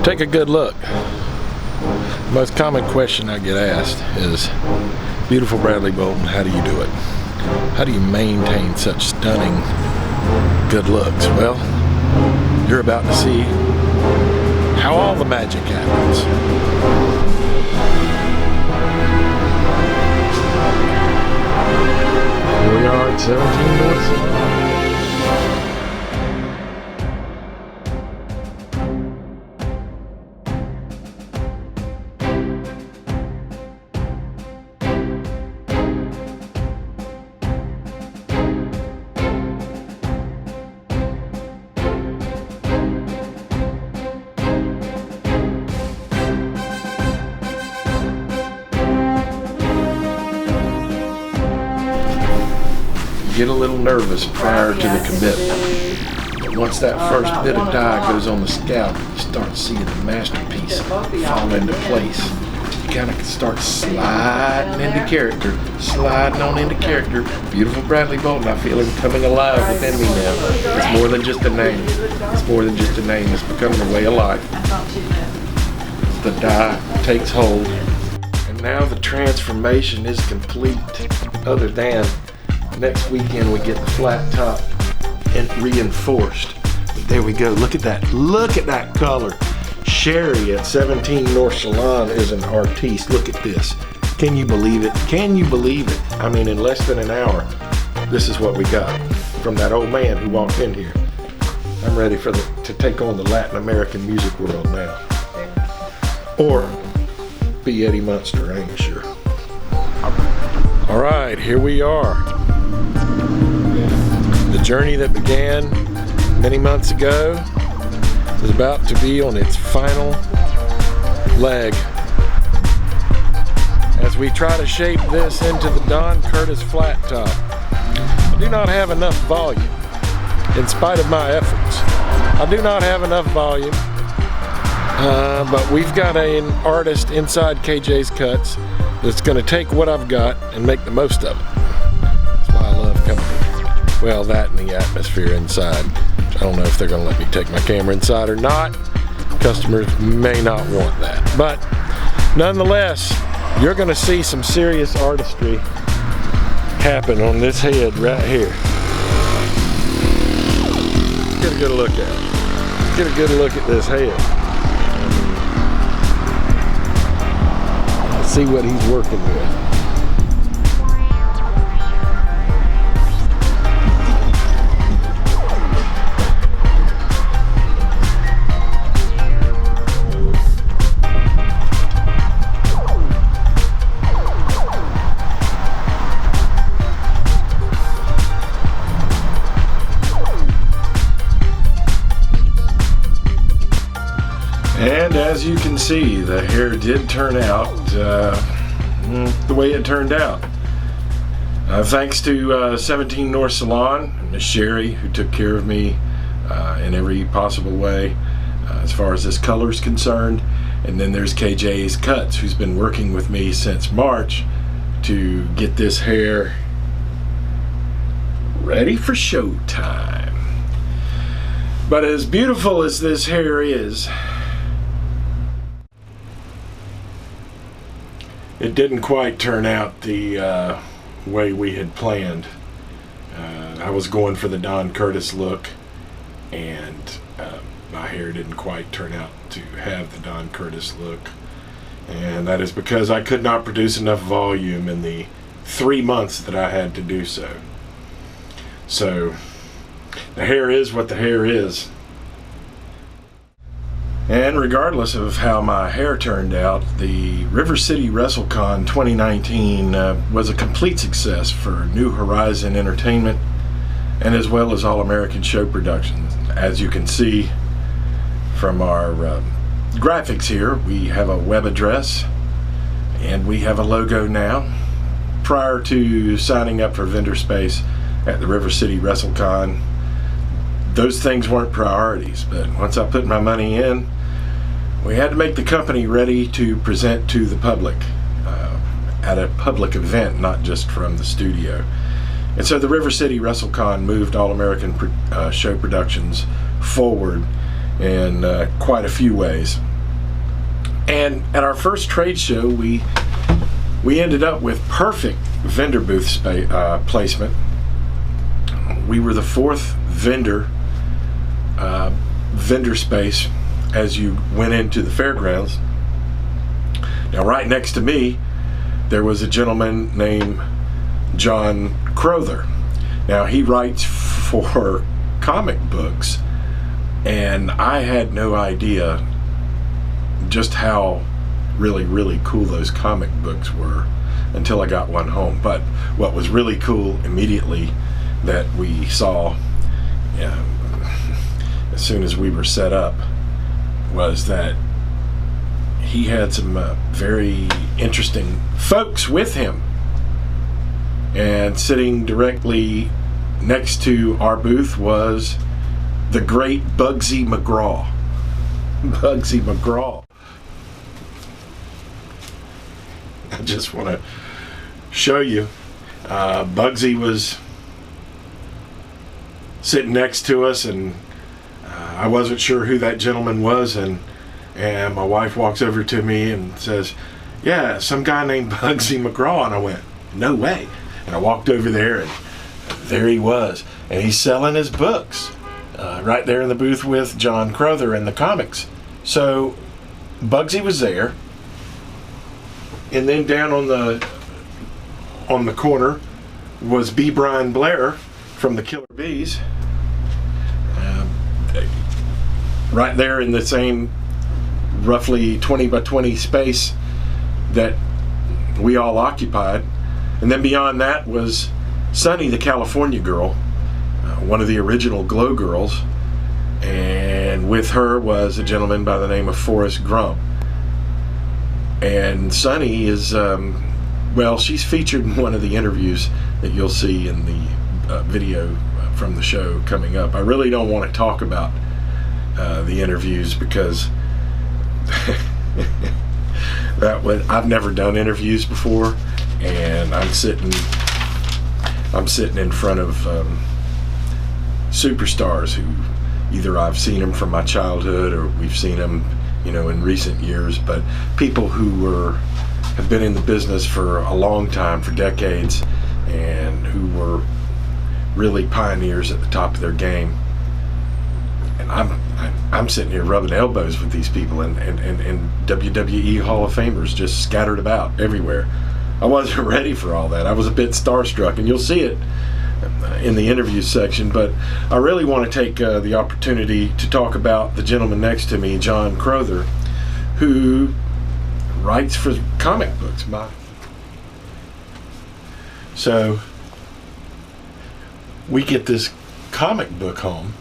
Take a good look. The most common question I get asked is, beautiful Bradley Bolton, how do you do it? How do you maintain such stunning good looks? Well, you're about to see how all the magic happens. Here we are at 17 North. Get a little nervous prior to the commitment. But once that first bit of dye goes on the scalp, you start seeing the masterpiece fall into place. You kind of start sliding into character, sliding on into character. Beautiful Bradley Bolton, I feel him coming alive within me now. It's more than just a name. It's more than just a name. It's becoming a way of life. The dye takes hold. And now the transformation is complete, other than next weekend we get the flat top and reinforced. But there we go. Look at that. Look at that color. Sherry at 17 North Salon is an artiste. Look at this. Can you believe it? Can you believe it? I mean, in less than an hour, this is what we got from that old man who walked in here. I'm ready to take on the Latin American music world now. Or be Eddie Munster, I ain't sure. All right, here we are. The journey that began many months ago is about to be on its final leg as we try to shape this into the Don Curtis flat top. I do not have enough volume, in spite of my efforts. I do not have enough volume, but we've got an artist inside KJ's Cuts that's going to take what I've got and make the most of it. That's why I love coming here. Well, that and the atmosphere inside. I don't know if they're going to let me take my camera inside or not. Customers may not want that. But nonetheless, you're going to see some serious artistry happen on this head right here. Get a good look at it. Get a good look at this head. See what he's working with. And as you can see, the hair did turn out the way it turned out. Thanks to 17 North Salon, Miss Sherry, who took care of me in every possible way as far as this color is concerned. And then there's KJ's Cuts, who's been working with me since March to get this hair ready for showtime. But as beautiful as this hair is, it didn't quite turn out the way we had planned. I was going for the Don Curtis look, and my hair didn't quite turn out to have the Don Curtis look. And that is because I could not produce enough volume in the 3 months that I had to do so. So, the hair is what the hair is. And regardless of how my hair turned out, the River City WrestlingCon 2019 was a complete success for New Horizon Entertainment and as well as All American Show Productions. As you can see from our graphics here, we have a web address and we have a logo now. Prior to signing up for vendor space at the River City WrestlingCon, those things weren't priorities, but once I put my money in, we had to make the company ready to present to the public at a public event, not just from the studio. And so the River City WrestlingCon moved All American Show Productions forward in quite a few ways. And at our first trade show, we ended up with perfect vendor booth placement. We were the fourth vendor space as you went into the fairgrounds. Now, right next to me, there was a gentleman named John Crowther. Now, he writes for comic books, and I had no idea just how really, really cool those comic books were until I got one home. But what was really cool immediately that we saw as soon as we were set up was that he had some very interesting folks with him. And sitting directly next to our booth was the great Bugsy McGraw. Bugsy McGraw. I just want to show you. Bugsy was sitting next to us, and I wasn't sure who that gentleman was, and my wife walks over to me and says, "Yeah, some guy named Bugsy McGraw." And I went, "No way." And I walked over there, and there he was. And he's selling his books right there in the booth with John Crowther and the comics. So Bugsy was there. And then down on the corner was B. Brian Blair from the Killer Bees. Right there in the same roughly 20 by 20 space that we all occupied. And then beyond that was Sunny, the California girl, one of the original Glow Girls. And with her was a gentleman by the name of Forrest Grump. And Sunny is, well, she's featured in one of the interviews that you'll see in the video from the show coming up. I really don't want to talk about the interviews because I've never done interviews before, and I'm sitting in front of superstars who either I've seen them from my childhood or we've seen them, in recent years, but people who have been in the business for a long time, for decades, and who were really pioneers at the top of their game. And I'm sitting here rubbing elbows with these people and WWE Hall of Famers just scattered about everywhere. I wasn't ready for all that. I was a bit starstruck, and you'll see it in the interview section, but I really want to take the opportunity to talk about the gentleman next to me, John Crowther, who writes for comic books. So we get this comic book home,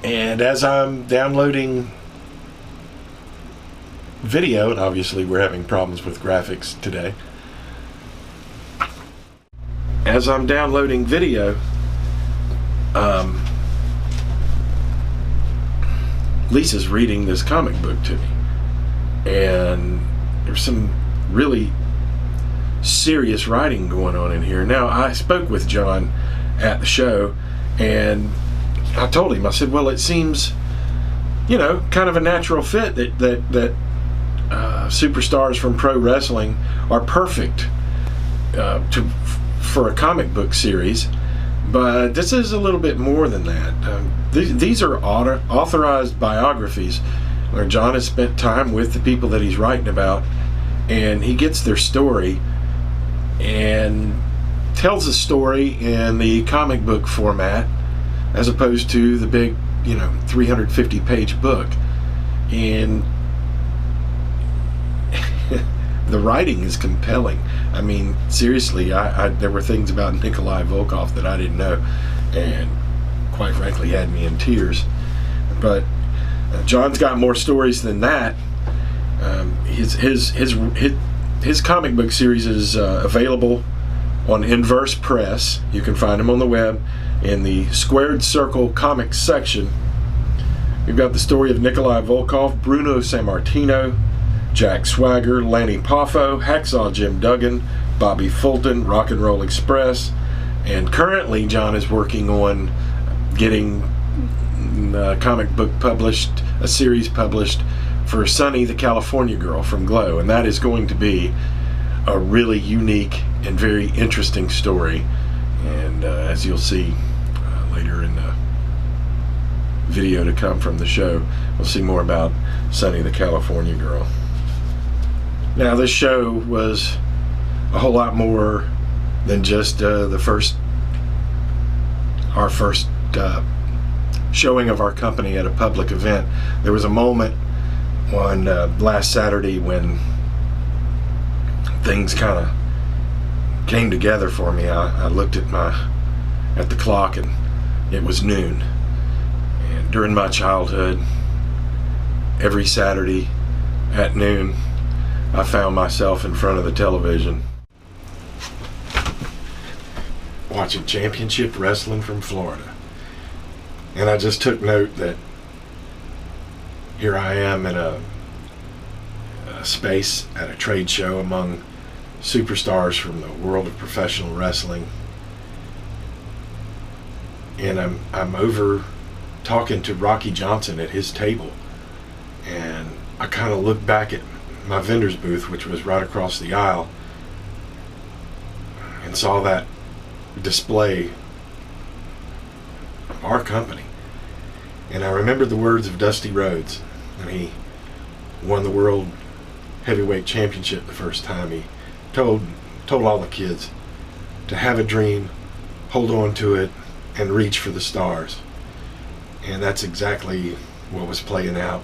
and as I'm downloading video, and obviously we're having problems with graphics today, as I'm downloading video, Lisa's reading this comic book to me, and there's some really serious writing going on in here. Now, I spoke with John at the show, and I told him, I said, well, it seems, kind of a natural fit that superstars from pro wrestling are perfect for a comic book series, but this is a little bit more than that. These are authorized biographies where John has spent time with the people that he's writing about, and he gets their story and tells the story in the comic book format as opposed to the big 350 page book. And the writing is compelling. I mean, seriously, there were things about Nikolai Volkov that I didn't know, and quite frankly had me in tears. But John's got more stories than that. His comic book series is available on Inverse Press. You can find him on the web in the Squared Circle Comics section. We've got the story of Nikolai Volkov, Bruno Sammartino, Jack Swagger, Lanny Poffo, Hacksaw Jim Duggan, Bobby Fulton, Rock and Roll Express, and currently John is working on getting a comic book published, a series published for Sunny the California Girl from Glow, and that is going to be a really unique and very interesting story. And as you'll see later in the video to come from the show, we'll see more about Sunny the California Girl. Now, this show was a whole lot more than just our first showing of our company at a public event. There was a moment on last Saturday when things kind of came together for me. I looked at the clock and it was noon. And during my childhood, every Saturday at noon, I found myself in front of the television watching championship wrestling from Florida. And I just took note that here I am in a space at a trade show among superstars from the world of professional wrestling, and I'm over talking to Rocky Johnson at his table, and I kind of looked back at my vendor's booth, which was right across the aisle, and saw that display of our company. And I remembered the words of Dusty Rhodes when he won the World Heavyweight Championship the first time. He told all the kids to have a dream, hold on to it, and reach for the stars. And that's exactly what was playing out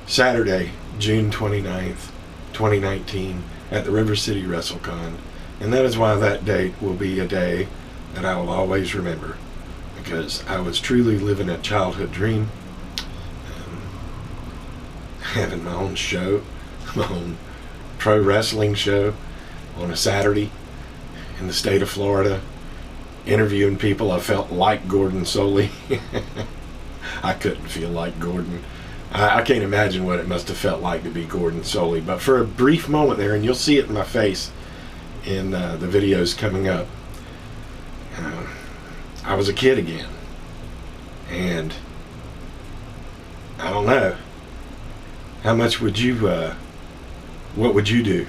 Saturday, June 29th, 2019, at the River City WrestlingCon. And that is why that date will be a day that I will always remember, because I was truly living a childhood dream, having my own show, my own pro wrestling show on a Saturday in the state of Florida, interviewing people. I felt like Gordon Soley. I couldn't feel like Gordon. I can't imagine what it must have felt like to be Gordon Soley, but for a brief moment there, and you'll see it in my face in the videos coming up, I was a kid again. And I don't know, how much would you what would you do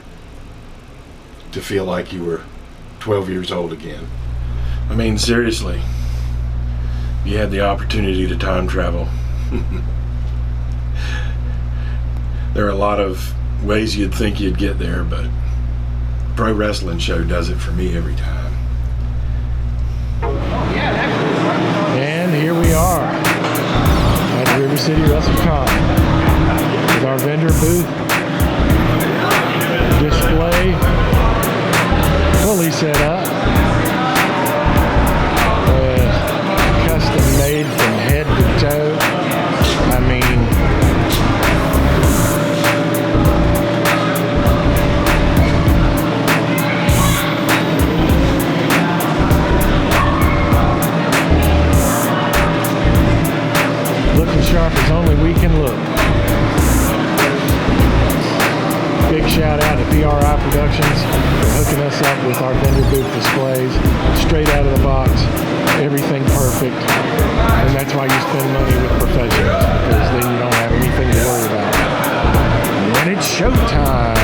to feel like you were 12 years old again? I mean, seriously, you had the opportunity to time travel. There are a lot of ways you'd think you'd get there, but Pro Wrestling Show does it for me every time. And here we are at River City WrestlingCon with our vendor booth display fully set up, custom made from head to toe. I mean, looking sharp as only we can look. Big shout out to PRI Productions for hooking us up with our vendor booth displays, straight out of the box, everything perfect. And that's why you spend money with professionals, because then you don't have anything to worry about. And it's showtime.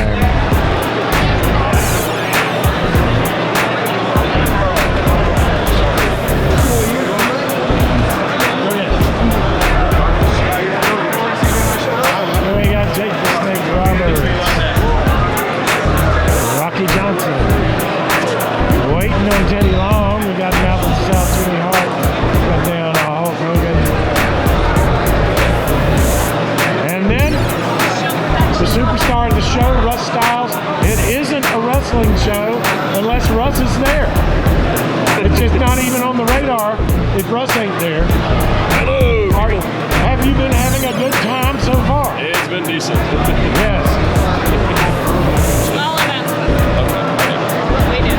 Show unless Russ is there. It's just not even on the radar if Russ ain't there. Hello. Have you been having a good time so far? It's been decent. Yes. All about it. We do.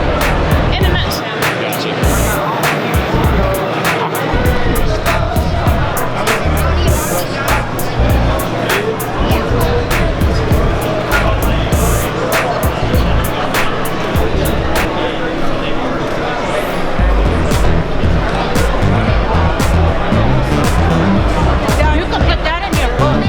In a nutshell. Gotcha. You can put that in your book.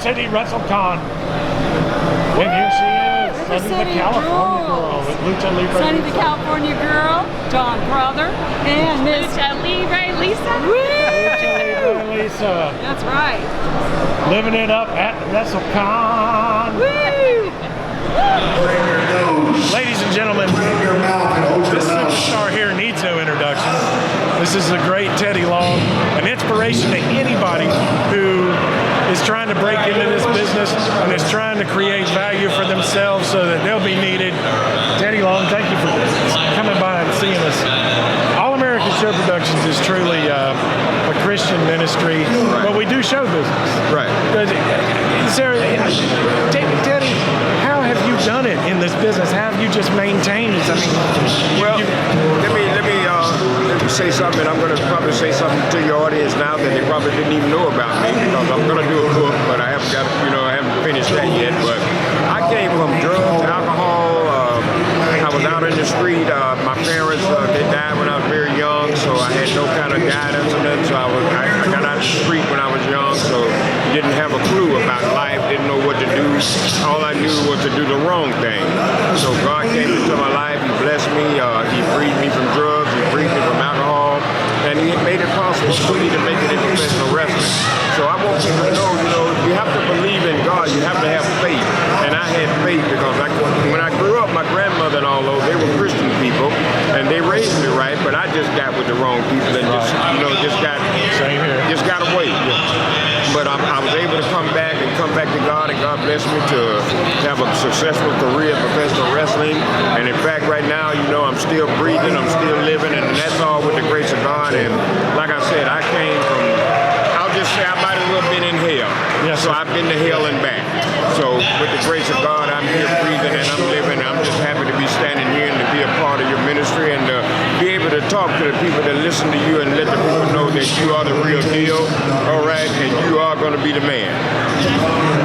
City WrestlingCon. And here she is, River Sunny the City California girl rules. with Lucha Libre. Sunny the California girl, Dawn Brother, and Miss Lucha Libre Lisa. Lucha Libre Lisa. That's right. Living it up at WrestingCon. Woo! Ladies and gentlemen, this superstar here needs no introduction. This is the great Teddy Long, an inspiration to anybody who is trying to break into this business and is trying to create value for themselves so that they'll be needed. Teddy Long, thank you for coming by and seeing us. All American Show Productions is truly a Christian ministry, but we do show business. Right. Sarah, Teddy, how have you done it in this business? How have you just maintained it? I mean, Well, let me say something. I'm going to probably say something to your audience now that they probably didn't even know about me, because I'm going to do a book, but I haven't got, I haven't finished that yet. But I came from drugs, alcohol. I was out in the street. My parents they died when I was very young, so I had no kind of guidance or nothing. So I got out of the street when I was young, so didn't have a clue about life, didn't know what to do. All I knew was to do the wrong thing. So God came into my life. He blessed me. He freed me from drugs. He freed me from alcohol, and He made it possible for me to make it into professional wrestling. So I want people to know, you have to believe in God. You have to have faith, and I had faith because when I grew up, my grandmother and all those, they were Christian people, and they raised me right, but I just got with the wrong people and just got away. But I was able to come back to God, and God blessed me to have a successful career in professional wrestling. And in fact, right now, I'm still breathing, I'm still living, and that's all with the grace of God. And like I said, I came from, I'll just say I might as well been in hell. Yes, so I've been to hell and back. So with the grace of God, I'm here breathing and I'm living. I'm just happy to be standing here and to be a part of your ministry and to be able to talk to the people that listen to you and let the people know that you are the real deal, all right, and you are going to be the man.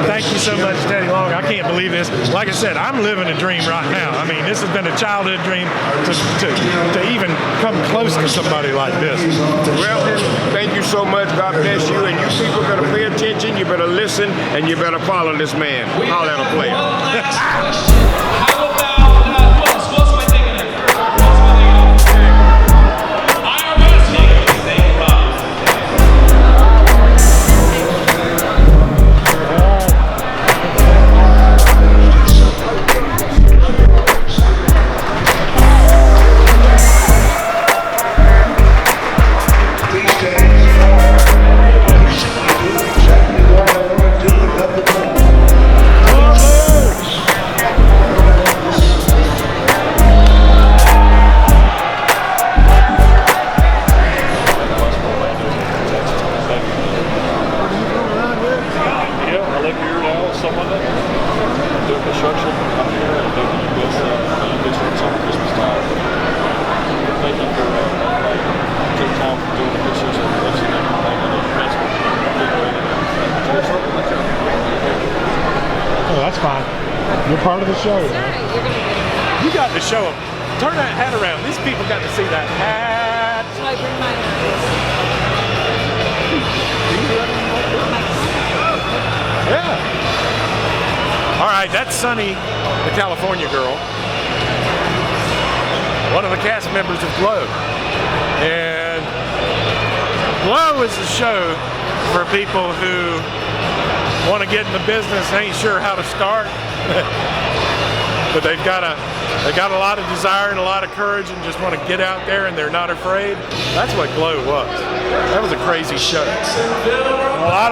Thank you so much, Teddy Long. I can't believe this. Like I said, I'm living a dream right now. I mean, this has been a childhood dream to even come close to somebody like this. Well, thank you so much. God bless you. And you people better pay attention. You better listen, and you better follow this man. Holler at a player. How about what's my thing in it? IRS thing about. That's fine. You're part of the show. Right, You got to show them. Turn that hat around. These people got to see that hat. Should I bring my Yeah. All right, that's Sunny, the California girl. One of the cast members of Glow. And Glow is a show for people who want to get in the business, ain't sure how to start, but they've got a lot of desire and a lot of courage and just want to get out there and they're not afraid. That's what Glow was. That was a crazy show. A lot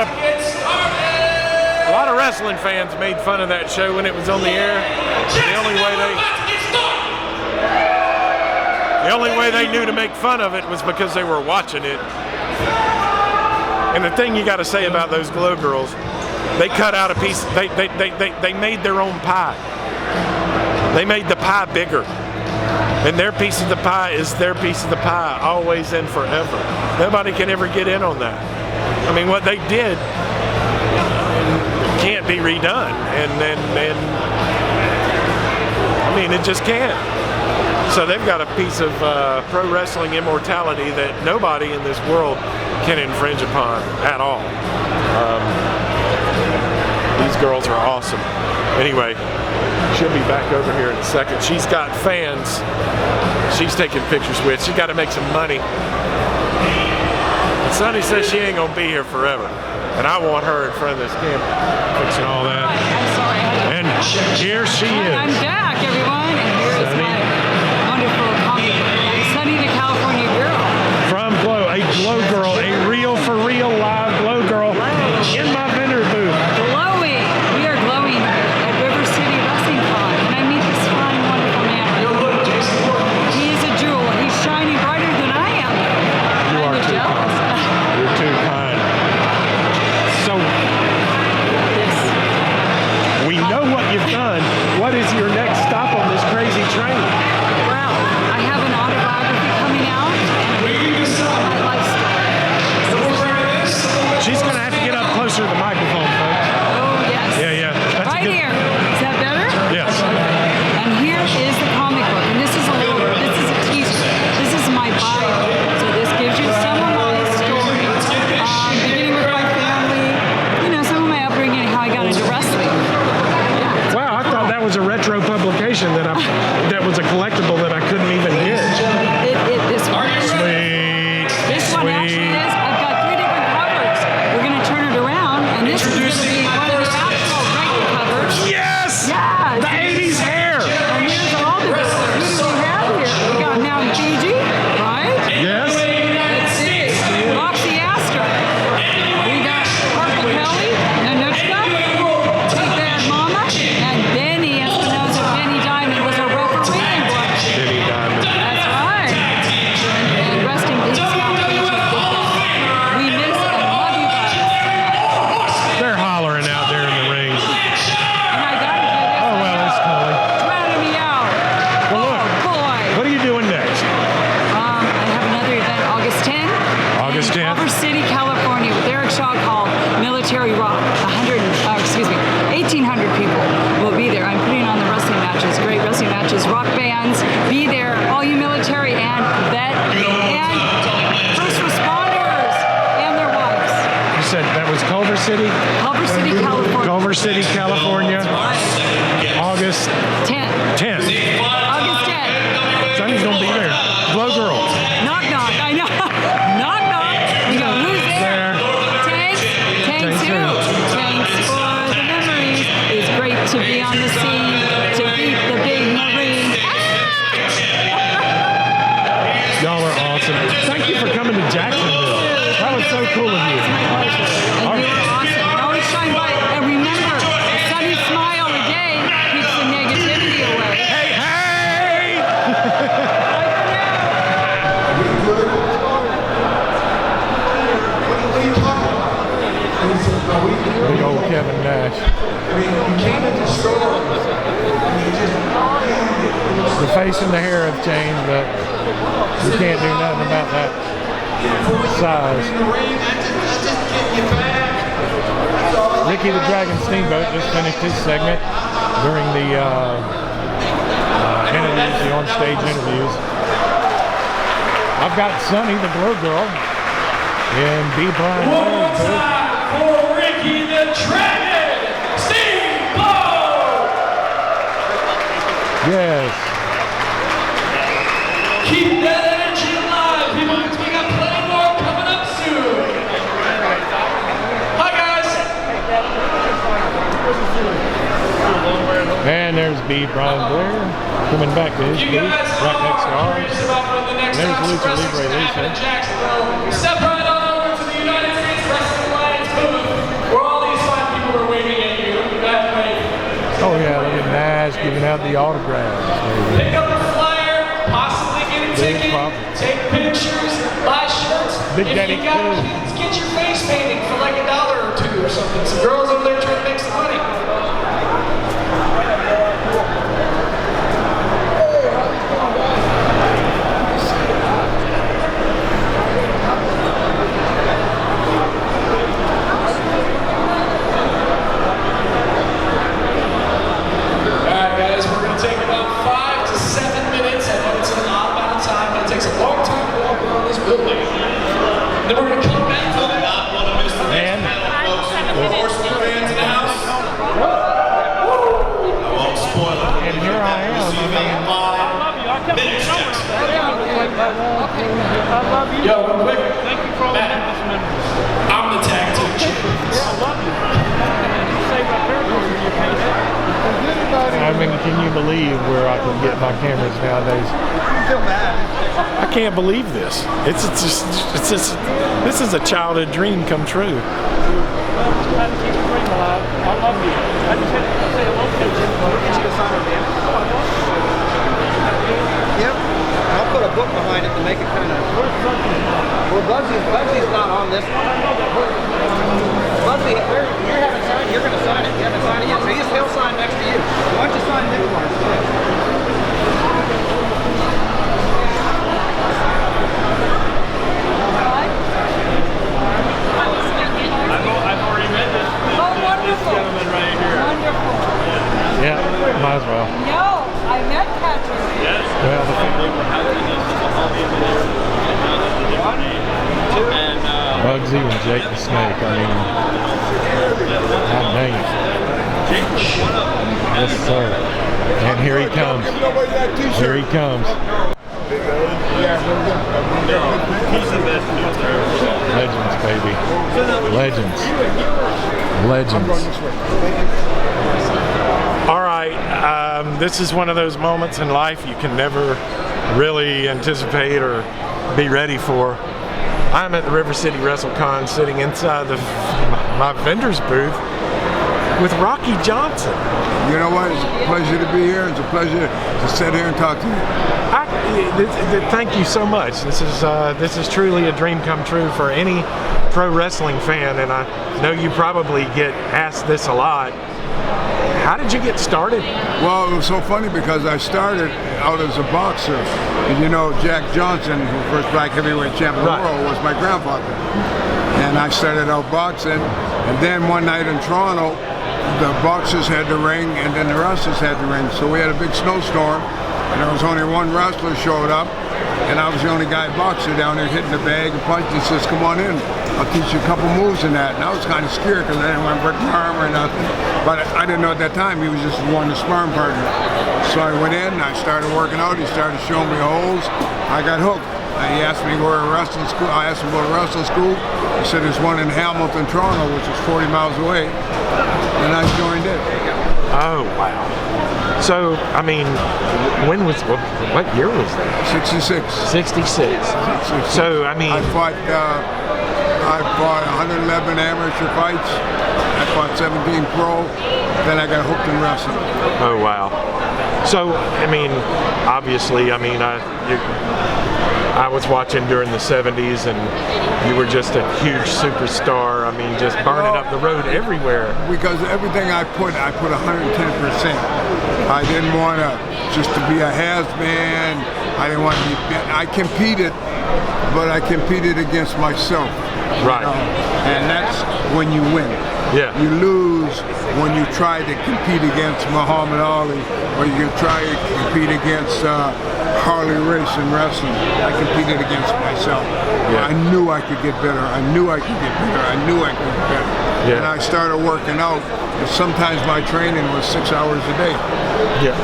of wrestling fans made fun of that show when it was on the air. The only way they knew to make fun of it was because they were watching it. And the thing you got to say about those Glow girls, they cut out a piece. They made their own pie. They made the pie bigger, and their piece of the pie is their piece of the pie, always and forever. Nobody can ever get in on that. I mean, what they did can't be redone, and I mean, it just can't. So they've got a piece of pro wrestling immortality that nobody in this world can infringe upon at all. girls are awesome. Anyway, she'll be back over here in a second. She's got fans she's taking pictures with. She's got to make some money. And Sonny says she ain't gonna be here forever. And I want her in front of this camera, fixing all that. I'm sorry. And here she is. I'm back, everyone. And here is my wonderful comic book. Sunny the California Girl. From Glow, a Glow girl, a real for real live Glow girl in my vendor booth. Glowing. We are glowing at River City WrestlingCon. And I meet this fine, wonderful man. He is a jewel. He's shining brighter than I am. You are too jealous. kind. You're too kind. So, we know what you've done. What is your next stop on this crazy train? Well, I have an autobiography coming out. And my life story. She's going to have to get up closer to the microphone, folks. Oh, yes. Yeah. That's Right here. Is that better? Yes. And here is the comic book. And this is a teaser. This is my bio. So this gives you some of my story. Beginning with my family, you know, some of my upbringing, how I got into wrestling. Yeah. Wow, I thought that was a retro publication that was a collectible that I couldn't even get. This one. Sweet. This one actually is. I've got 3 different covers. We're going to turn it around, and this is going to be one of the actual regular covers. Yes! Yes! The 80s hair! And here's all the good stuff. Who do we have here? We got Mount Fiji, right? Yes. Let's see. Roxy Astor. We got Purple Kelly, Nanuchka, Big Bad Mama, and Benny Espinosa. Benny Diamond was a roper waiting boy. Benny Diamond. That's right. And rest in peace, Mount Fiji. We miss and love you guys. They're hollering out there in the ring. And I gotta do this. Oh, well, it's Coley. Drowning me out. Well, look. Oh, boy. What are you doing next? I have another event August 10th. August in 10th. River City, California, with Eric Shaw called Military Rock. 1,800 people will be there. I'm putting on the wrestling matches, great wrestling matches, rock bands. Be there, all you military and vet and first responders and their wives. You said that was Culver City? Culver City, California. Culver City, California. August 10th. 10th. August 10th. Sonny's going to be there. Glow Girl. Knock, knock. I know. Knock, knock. We go, who's there? Tanks. Tanks who? Tanks for the memories. It's great to be on the scene, to beat the big marine. Y'all are awesome. Thank you for coming to Jacksonville. That was so cool of you. And you were awesome. And always shine bright. And remember, a sunny smile a day keeps the negativity away. Hey, hey! Big old Kevin Nash. The face and the hair have changed, but we can't do nothing about that size. Ricky the Dragon Steamboat just finished his segment during the interviews, the on-stage interviews. I've got Sunny the Glow Girl and B. Brian Blair's booth. For Ricky the Dragon Steamboat! Yes. Keep that energy alive, people, because we got plenty more coming up soon. Hi, guys. And there's B. Brian Blair coming back to his booth right next to ours. There's Lucha Libre Lisa. Step right on over to the United States Wrestling Alliance booth, where all these fine people are waving at you. That way. Oh yeah, look at Nash giving out the autographs. Pick up a flyer, possibly get a Big ticket, pop. take pictures, buy shirts. Big if Daddy you got Cool. kids, get your face painted for like $1 or $2 or something. Some girls over there trying to make some money. Alright guys, we're going to take about 5 to 7 minutes. I know it's an odd amount of time, but it takes a long time to walk around this building. Then we're going to come back to the And horseman fans in the house. I love you. Yo, real quick. Thank you for all the Memphis memories. I'm the tag team champion. I love you. You saved my territory when you came in. I mean, can you believe where I can get my cameras nowadays? I feel bad. I can't believe this. It's just this is a childhood dream come true. Well, just try to keep the dream alive. I love you. I just had to say hello to you. Get you a sign of them. Yep. I'll put a book behind it to make it kind of. Well, Bugsy's not on this one. Bugsy, you haven't signed. You're going to sign it. You haven't signed it yet. So he'll sign next to you. Why don't you sign this one? I've already read this. Oh, wonderful. This gentleman right here. Wonderful. Yeah, might as well. No, I met Patrick. Yes. Well, And Bugsy and Jake the Snake. I mean, God dang it. Yes, sir. And here he comes. Here he comes. he's the best dude there. Legends, baby. Legends. Legends. All right. This is one of those moments in life you can never really anticipate or be ready for. I'm at the River City WrestlingCon sitting inside my vendor's booth with Rocky Johnson. You know what? It's a pleasure to be here. It's a pleasure to sit here and talk to you. Thank you so much. This is truly a dream come true for any pro wrestling fan, and I know you probably get asked this a lot. How did you get started? Well, it was so funny because I started out as a boxer. And you know, Jack Johnson, who first black heavyweight champion of the world, was my grandfather. And I started out boxing, and then one night in Toronto, the boxers had the ring and then the wrestlers had the ring. So we had a big snowstorm, and there was only one wrestler showed up, and I was the only guy boxer down there hitting the bag and punching. He says, "Come on in, I'll teach you a couple moves in that." And I was kind of scared because I didn't want to break my arm or nothing. But I didn't know at that time he was just one of the sparring partner. So I went in, I started working out, he started showing me holes. I got hooked. He asked me to go to wrestling school. I asked him to go to wrestling school. He said there's one in Hamilton, Toronto, which is 40 miles away. And I joined it. Oh, wow. So, I mean, what year was that? 66. 66. So, I mean, I fought 111 amateur fights. I fought 17 pro. Then I got hooked in wrestling. oh, wow. So, I mean, obviously, I mean, I was watching during the 70s, and you were just a huge superstar. I mean, just burning up the road everywhere. Because everything I put 110%. I didn't want to just to be a has-been. I didn't want to be. I competed, but I competed against myself. Right. And that's when you win. Yeah. You lose when you try to compete against Muhammad Ali, or you try to compete against Harley Race in wrestling. I competed against myself. Yeah. I knew I could get better. I knew I could get better. I knew I could get better. Yeah. And I started working out. And sometimes my training was 6 hours a day. Yeah.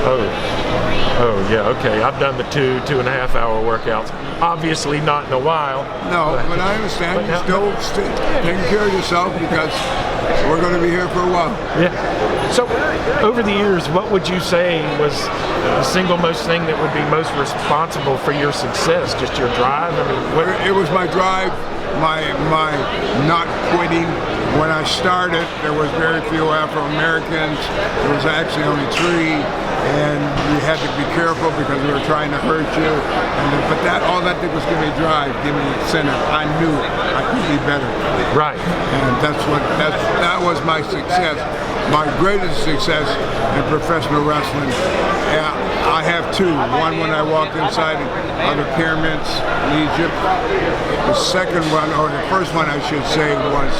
Oh, yeah. Okay. I've done the 2.5 hour workouts. Obviously, not in a while. No, but I understand. You still taking care of yourself because we're going to be here for a while. Yeah. So, over the years, what would you say was the single most thing that would be most responsible for your success? Just your drive? I mean, It was my drive, my not quitting. When I started, there was very few Afro-Americans. There was actually only 3, and you had to be careful because we were trying to hurt you. But all that did was give me drive, give me incentive. I knew I could be better. right. And that was my success. My greatest success in professional wrestling. I have 2. One when I walked inside the pyramids in Egypt. The second one, or the first one I should say, was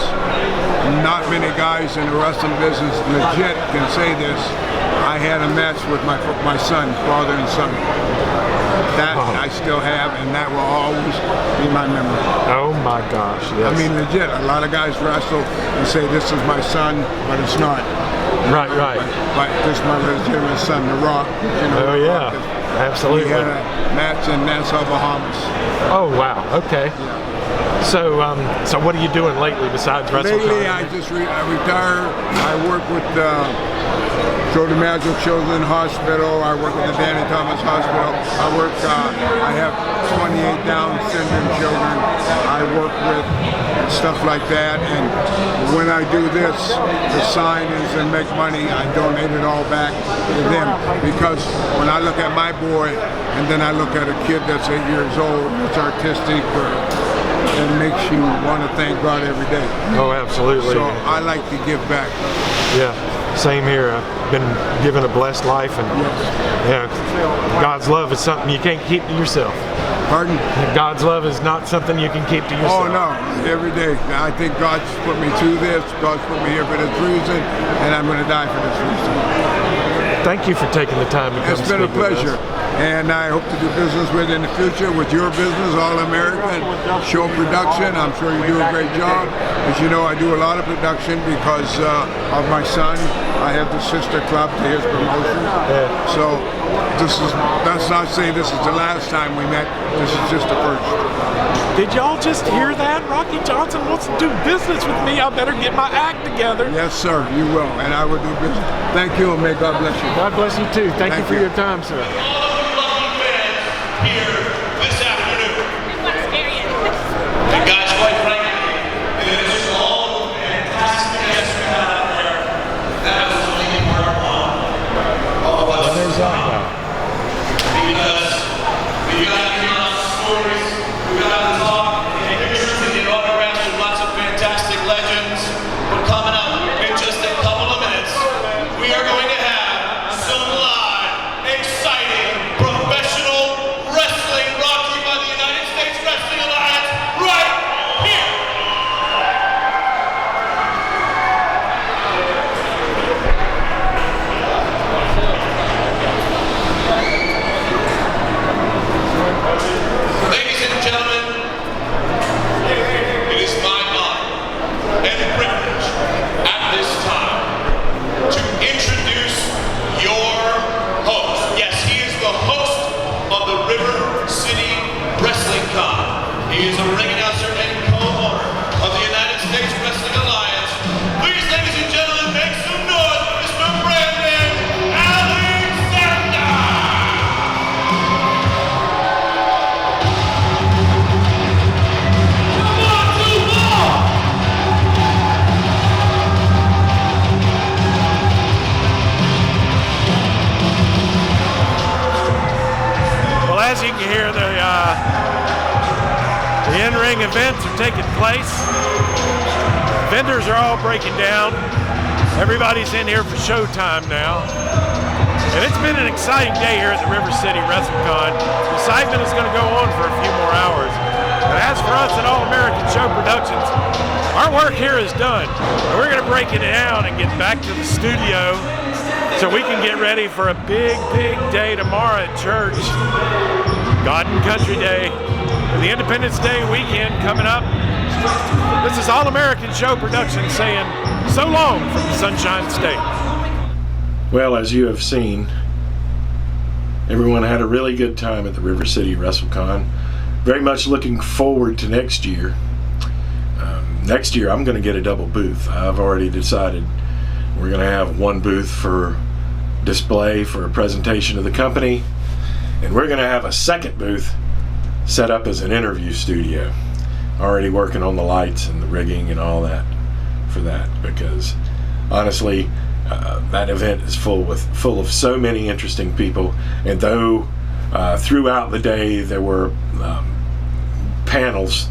not many guys in the wrestling business legit can say this. I had a match with my son, father and son. That I still have, and that will always be my memory. Oh my gosh, yes. I mean, legit. A lot of guys wrestle and say this is my son, but it's not. Right. But this is my legitimate son, The Rock. You know, Oh, The yeah. Rock Absolutely. We had a match in Nassau, Bahamas. Oh wow. Okay. Yeah. So, so what are you doing lately besides WrestingCon? Lately, I retired. I work with Joe DiMaggio Children's Hospital. I work with the Danny Thomas Hospital. I have 28 Down syndrome children. I work with stuff like that. And when I do this, the sign is and make money, I donate it all back to them. Because when I look at my boy, and then I look at a kid that's 8 years old, that's artistic, it makes you want to thank God every day. Oh, absolutely. So I like to give back. Yeah, same here. I've been given a blessed life, and yeah, God's love is something you can't keep to yourself. Pardon? God's love is not something you can keep to yourself. Oh no, every day. I think God's put me through this. God's put me here for this reason, and I'm going to die for this reason. Thank you for taking the time to come. It's been a pleasure. And I hope to do business with in the future with your business, All American Show Production. I'm sure you do a great job. As you know, I do a lot of production because of my son. I have the sister club to his promotion. Yeah. So that's not saying this is the last time we met. This is just the first. Did y'all just hear that? Rocky Johnson wants to do business with me. I better get my act together. Yes, sir, you will. And I will do business. Thank you, and may God bless you. God bless you too. Thank you for your time, sir. Here this afternoon. And guys, quite frankly, it is all fantastic guests we had out there. That was only part one of what's There's that guy. because we got to hear lots of stories, we got to talk, and pictures and get autographs with lots of fantastic legends. But coming up in just a couple of minutes, we are going to have some live, exciting, professional wrestling brought to you by the United States Wrestling Alliance right here. Ladies and gentlemen, it is my honor and privilege at this time to introduce your host. Yes, he is the host of the River City WrestlingCon. He is a ring announcer and co-owner of the United States Wrestling Alliance. Please, ladies and gentlemen, make some noise for Mr. Brandon Alexander! Come on, two more! Well, as you can hear, the in-ring events are taking place. Vendors are all breaking down. Everybody's in here for showtime now. And it's been an exciting day here at the River City WrestlingCon. The excitement is going to go on for a few more hours. But as for us at All American Show Productions, our work here is done. And we're going to break it down and get back to the studio so we can get ready for a big, big day tomorrow at church. God and Country Day, the Independence Day weekend coming up. This is All American Show Productions saying so long from the Sunshine State. Well, as you have seen, everyone had a really good time at the River City WrestleCon. Very much looking forward to next year. Next year I'm going to get a double booth. I've already decided we're going to have one booth for display for a presentation of the company, and we're going to have a second booth set up as an interview studio. Already working on the lights and the rigging and all that for that, because honestly that event is full of so many interesting people. And though throughout the day there were panels,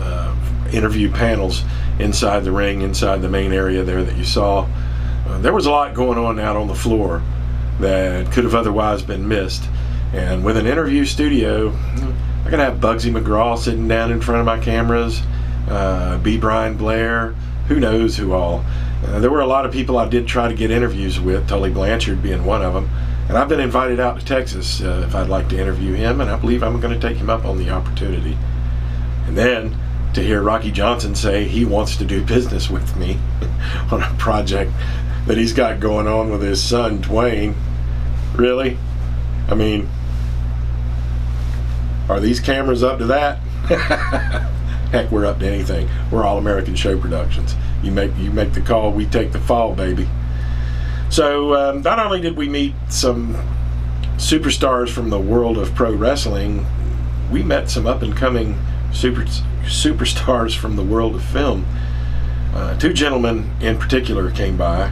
interview panels inside the ring, inside the main area there that you saw, there was a lot going on out on the floor that could have otherwise been missed. And with an interview studio, I could have Bugsy McGraw sitting down in front of my cameras, B. Brian Blair, who knows who all. There were a lot of people I did try to get interviews with, Tully Blanchard being one of them. And I've been invited out to Texas if I'd like to interview him, and I believe I'm going to take him up on the opportunity. And then to hear Rocky Johnson say he wants to do business with me on a project that he's got going on with his son, Dwayne. Really? I mean, Are these cameras up to that? Heck, we're up to anything. We're All American Show Productions. You make the call, we take the fall, baby. So not only did we meet some superstars from the world of pro wrestling, we met some up-and-coming superstars from the world of film. Two gentlemen in particular came by,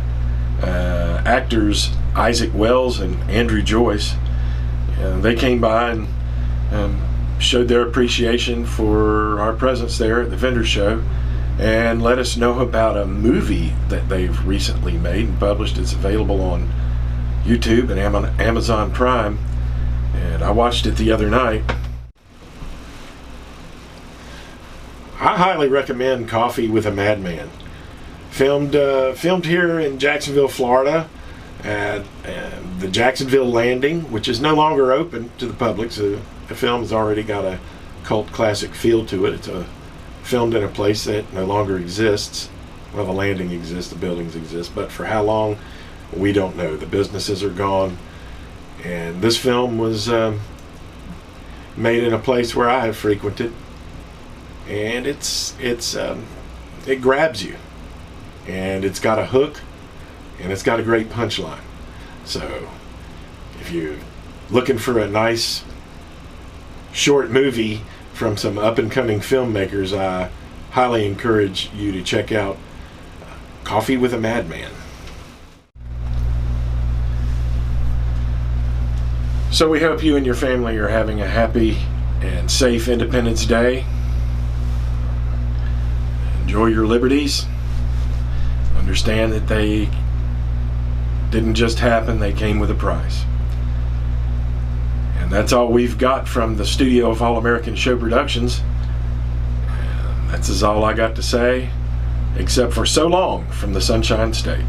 actors Isaac Wells and Andrew Joyce. They came by and showed their appreciation for our presence there at the vendor show and let us know about a movie that they've recently made and published. It's available on YouTube and Amazon Prime, and I watched it the other night. I highly recommend Coffee with a Madman. Filmed here in Jacksonville, Florida, at the Jacksonville Landing, which is no longer open to the public, so the film has already got a cult classic feel to it. It's filmed in a place that no longer exists. Well, the landing exists, the buildings exist, but for how long, we don't know. The businesses are gone, and this film was made in a place where I have frequented, and it grabs you, and it's got a hook, and it's got a great punchline. So if you're looking for a nice short movie from some up-and-coming filmmakers, I highly encourage you to check out Coffee with a Madman. So we hope you and your family are having a happy and safe Independence Day. Enjoy your liberties. Understand that they didn't just happen, they came with a price. And that's all we've got from the studio of All American Show Productions. And that's all I got to say, except for so long from the Sunshine State.